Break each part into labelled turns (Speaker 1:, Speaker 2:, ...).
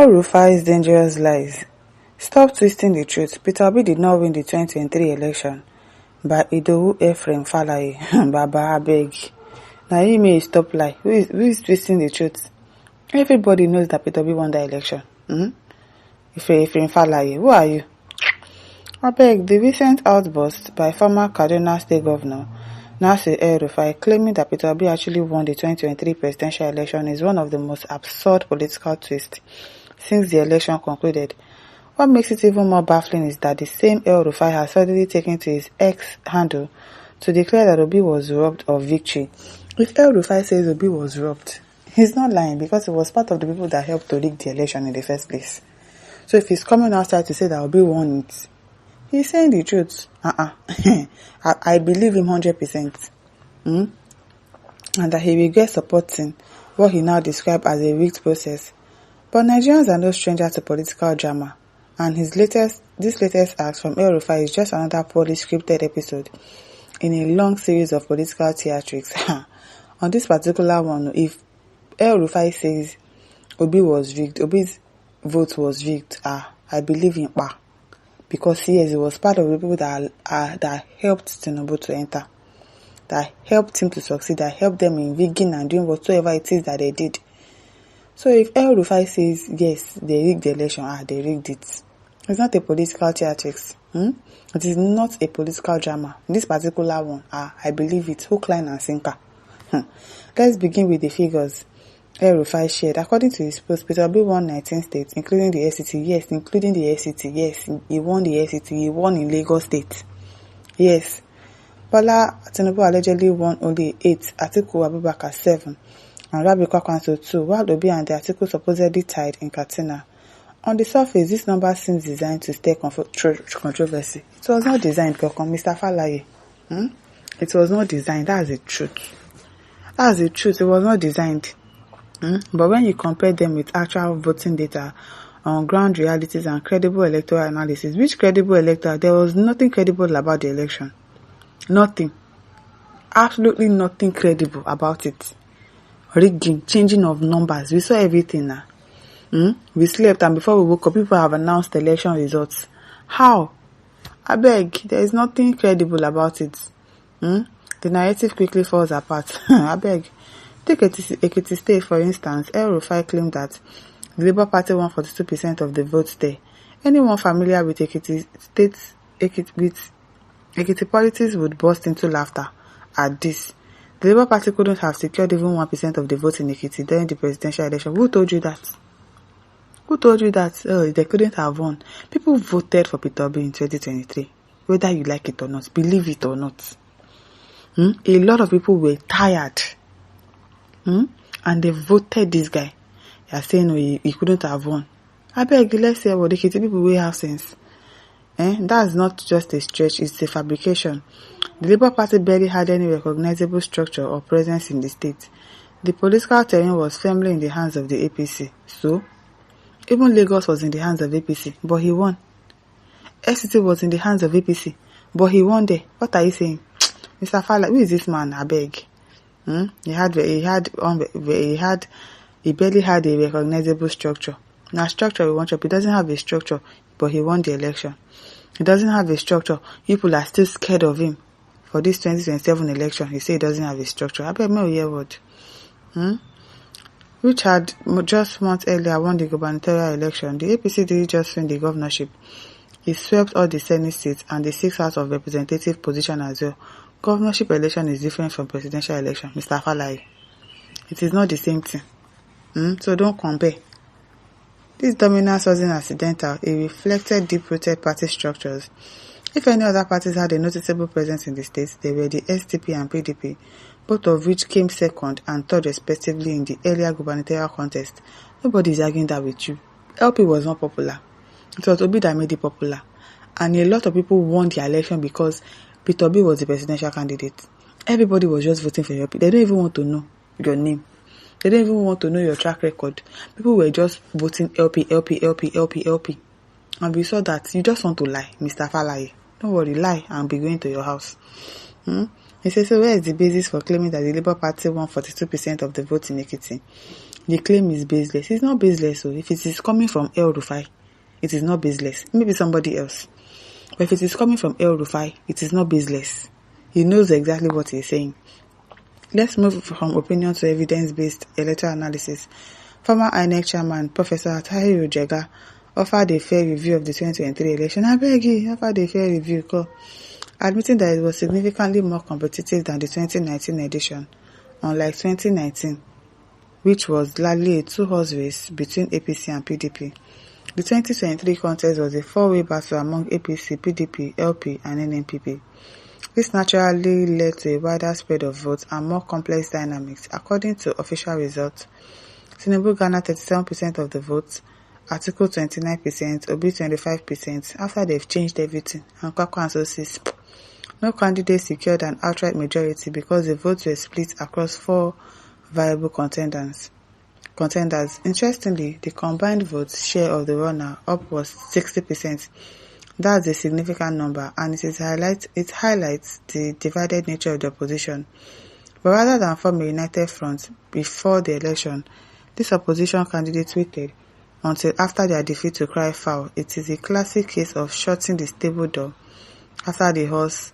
Speaker 1: El-Rufai's dangerous lies. Stop twisting the truth. Peter Obi did not win the 2023 election by Idowu Ephraim Falaye. Baba abeg. Now he may stop lie. Who is twisting the truth? Everybody knows that Peter Obi won the election. Ephraim Falaye, who are you? Abeg, the recent outburst by former Kaduna State Governor Nasir El-Rufai claiming that Peter Obi actually won the 2023 presidential election is one of the most absurd political twists since the election concluded. What makes it even more baffling is that the same El-Rufai has suddenly taken to his X handle to declare that Obi was robbed of victory. If El-Rufai says Obi was robbed, he's not lying because he was part of the people that helped to rig the election in the first place. So if he's coming outside to say that Obi won it, he's saying the truth. I believe him 100%. And that he regrets supporting what he now described as a rigged process. But Nigerians are no stranger to political drama. And this latest act from El-Rufai is just another poorly scripted episode in a long series of political theatrics. On this particular one, if El-Rufai says Obi's vote was rigged, I believe him. Because yes, he was part of the people that helped Tinubu to enter, that helped him to succeed, that helped them in rigging and doing whatsoever it is that they did. So if El-Rufai says yes, they rigged the election, they rigged it. It's not a political theatrics. It is not a political drama. This particular one, I believe it, hook, line and sinker. Let's begin with the figures El-Rufai shared. According to his post, Peter Obi won 19 states, including the FCT. Yes, including the FCT. Yes, he won the FCT. He won in Lagos State. Yes. Bola Tinubu allegedly won only 8, Atiku Abubakar 7, and Rabi Kwankwaso 2, while Obi and the Atiku supposedly tied in Katsina. On the surface, this number seems designed to stir controversy. It was not designed, Mr. Falaye. It was not designed. That's the truth. That's the truth. It was not designed. But when you compare them with actual voting data, on ground realities and credible electoral analysis, which credible electoral? There was nothing credible about the election. Nothing. Absolutely nothing credible about it. Rigging, changing of numbers. We saw everything now. We slept and before we woke up, people have announced the election results. How? I beg, there is nothing credible about it. The narrative quickly falls apart. I beg. Take Ekiti State, for instance. El-Rufai claimed that the Labour Party won 42% of the votes there. Anyone familiar with Ekiti politics would burst into laughter at this. The Labour Party couldn't have secured even 1% of the votes in Ekiti during the presidential election. Who told you that? Who told you that they couldn't have won? People voted for Peter Obi in 2023, whether you like it or not, believe it or not. A lot of people were tired. And they voted this guy. They are saying he couldn't have won. I beg, let's say what the people will have sense. That's not just a stretch, it's a fabrication. The Labour Party barely had any recognizable structure or presence in the state. The political terrain was firmly in the hands of the APC. So, even Lagos was in the hands of APC, but he won. FCT was in the hands of APC, but he won there. What are you saying? Mr. Fala, who is this man? I beg. He barely had a recognizable structure. Now structure we want up. He doesn't have a structure, but he won the election. He doesn't have a structure. People are still scared of him for this 2027 election. He say he doesn't have a structure. I bet me hear what. Which had just months earlier won the gubernatorial election. The APC didn't just win the governorship. It swept all the Senate seats and the 6 House of Representative position as well. Governorship election is different from presidential election, Mr. Falaye. It is not the same thing. So don't compare. This dominance wasn't accidental. It reflected deep-rooted party structures. If any other parties had a noticeable presence in the states, they were the SDP and PDP, both of which came second and third respectively in the earlier gubernatorial contest. Nobody is arguing that with you. LP was not popular. It was Obi that made it popular. And a lot of people won the election because Peter Obi was the presidential candidate. Everybody was just voting for LP. They don't even want to know your name. They don't even want to know your track record. People were just voting LP. And we saw that you just want to lie, Mr. Falaye. Don't worry, lie and be going to your house. He says, so where is the basis for claiming that the Labour Party won 42% of the votes in Ekiti? the claim is baseless. It's not baseless. So if it is coming from El-Rufai, it is not baseless. Maybe somebody else. But if it is coming from El-Rufai, it is not baseless. He knows exactly what he's saying. Let's move from opinion to evidence-based electoral analysis. Former Inec chairman, Professor Tahiru Jega, offered a fair review of the 2023 election. I beg you, offered a fair review, admitting that it was significantly more competitive than the 2019 edition, unlike 2019, which was largely a two-horse race between APC and PDP. The 2023 contest was a four-way battle among APC, PDP, LP, and NNPP. This naturally led to a wider spread of votes and more complex dynamics. According to official results, Tinubu garnered 37% of the votes, Atiku 29%, Obi 25%, after they've changed everything, and Kwakwanso says no candidate secured an outright majority because the votes were split across four viable contenders. Interestingly, the combined votes share of the runner-up was 60%. That's a significant number, and it highlights the divided nature of the opposition. But rather than form a united front before the election, this opposition candidate waited until after their defeat to cry foul. It is a classic case of shutting the stable door after the horse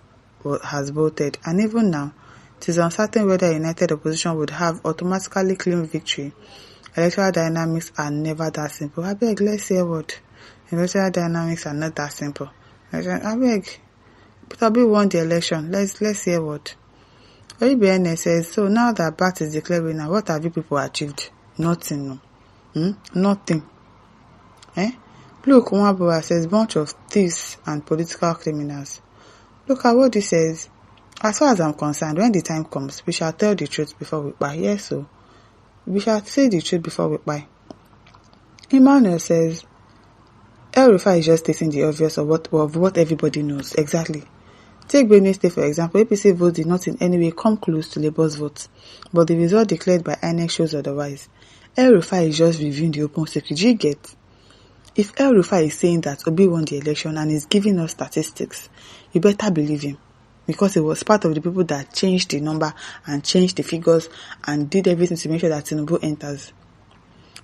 Speaker 1: has bolted, and even now, it is uncertain whether a united opposition would have automatically claimed victory. Electoral dynamics are never that simple. I beg, let's hear what. Electoral dynamics are not that simple. I beg, Obi won the election. Let's hear what. OBN says, so now that Bat is declared winner, what have you people achieved? Nothing, no. Nothing. Look, Mwabura says, bunch of thieves and political criminals. Look at what this says. As far as I'm concerned, when the time comes, we shall tell the truth before we buy. Yes, so we shall say the truth before we buy. Emmanuel says, El-Rufai is just stating the obvious of what everybody knows. Exactly. Take Benue State for example. APC votes did not in any way come close to Labour's votes, but the result declared by Inec shows otherwise. El-Rufai is just reviewing the open secret. You get? If El-Rufai is saying that Obi won the election and is giving us statistics, you better believe him, because he was part of the people that changed the number and changed the figures and did everything to make sure that Tinubu enters.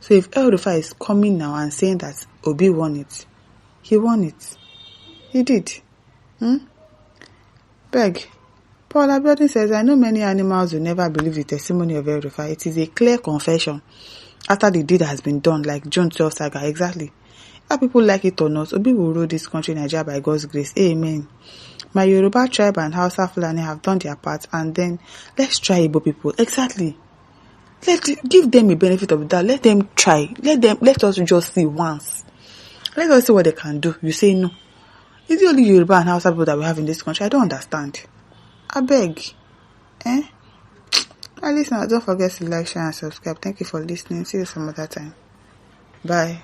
Speaker 1: So if El-Rufai is coming now and saying that Obi won it, he won it. He did. Beg. Paul Abiodun says, I know many animals will never believe the testimony of El-Rufai. It is a clear confession after the deed has been done, like June 12 saga. Exactly. If people like it or not, Obi will rule this country, Nigeria, by God's grace. Amen. My Yoruba tribe and Hausa Fulani have done their part, and then let's try Igbo people. Exactly. Give them a benefit of the doubt. Let them try. Let us just see once. Let us see what they can do. You say no. It's the only Yoruba and Hausa people that we have in this country. I don't understand. I beg. Listeners, don't forget to like, share, and subscribe. Thank you for listening. See you some other time. Bye.